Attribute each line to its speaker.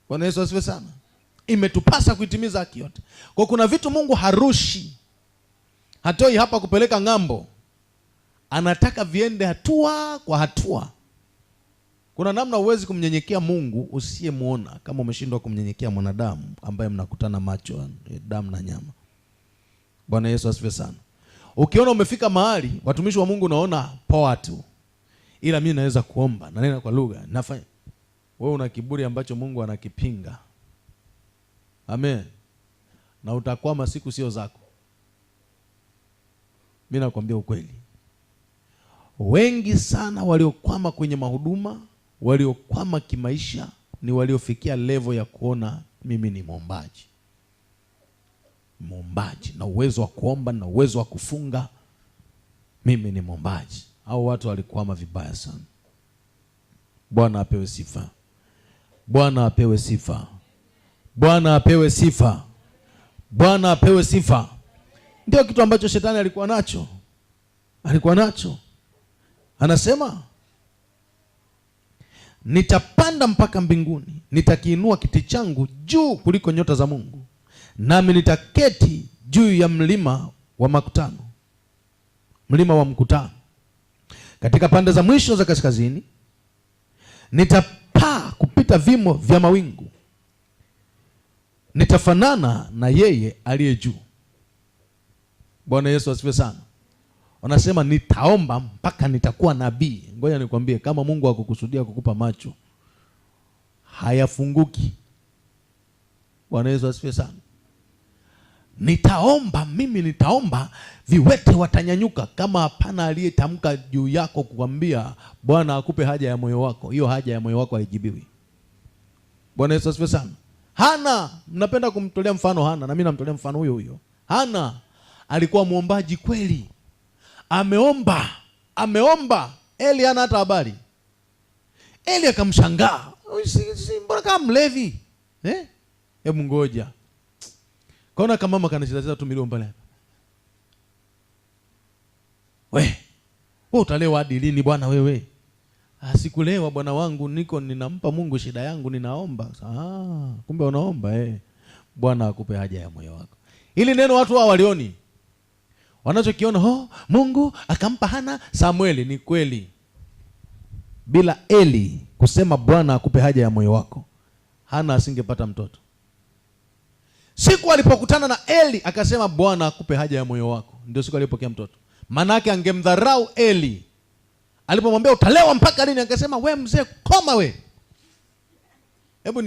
Speaker 1: Bwana Yesu asifiwe sana. Imetupasa kuitimiza haki yote. Kwa kuna vitu Mungu harushi, hatoi hapa kupeleka ng'ambo, anataka viende hatua kwa hatua. Kuna namna uwezi kumnyenyekea Mungu usiyemuona kama umeshindwa kumnyenyekea mwanadamu ambaye mnakutana macho, damu na nyama. Bwana Yesu asifiwe sana. Ukiona umefika mahali watumishi wa Mungu unaona poa tu, ila mimi naweza kuomba na nena kwa lugha, nafanya, wewe una kiburi ambacho Mungu anakipinga. Amen. Na utakwama, siku sio zako. Mimi nakwambia ukweli. Wengi sana waliokwama kwenye mahuduma, waliokwama kimaisha, ni waliofikia level ya kuona mimi ni mwombaji. Mwombaji na uwezo wa kuomba na uwezo wa kufunga, mimi ni mwombaji. Au watu walikwama vibaya sana. Bwana apewe sifa. Bwana apewe sifa. Bwana apewe sifa. Bwana apewe sifa. Ndio kitu ambacho shetani alikuwa nacho. Alikuwa nacho. Anasema, nitapanda mpaka mbinguni, nitakiinua kiti changu juu kuliko nyota za Mungu, nami nitaketi juu ya mlima wa makutano, mlima wa mkutano, katika pande za mwisho za kaskazini. Nitapaa kupita vimo vya mawingu, nitafanana na yeye aliye juu. Bwana Yesu asifiwe sana. Wanasema nitaomba mpaka nitakuwa nabii. Ngoja nikwambie, kama Mungu akukusudia kukupa macho, hayafunguki. Bwana Yesu asifiwe sana. Nitaomba, mimi nitaomba, viwete watanyanyuka. Kama hapana aliyetamka juu yako kukwambia Bwana akupe haja ya moyo wako, hiyo haja ya moyo wako haijibiwi. Bwana Yesu asifiwe sana. Hana, mnapenda kumtolea mfano Hana, na mimi namtolea mfano huyo huyo. Hana alikuwa muombaji kweli. Ameomba. Eli hana hata habari. Eli akamshangaa. Mbona kama mlevi? Hebu ngoja. Kaona kama mama kanacheza tu milioni pale. Wewe utalewa hadi lini bwana wewe? Sikulewa bwana wangu, ninampa Mungu shida yangu, ninaomba. Kumbe unaomba Bwana akupe haja ya moyo wako. Ili neno watu hao walioni. Wanachokiona, Mungu akampa Hana Samueli. Ni kweli. Bila Eli kusema Bwana akupe haja ya moyo wako, Hana asingepata mtoto. Siku alipokutana na Eli akasema Bwana akupe haja ya moyo wako, ndio siku alipokea mtoto. Maana yake angemdharau Eli. Alipomwambia utalewa mpaka lini, akasema we mzee, koma we. Hebu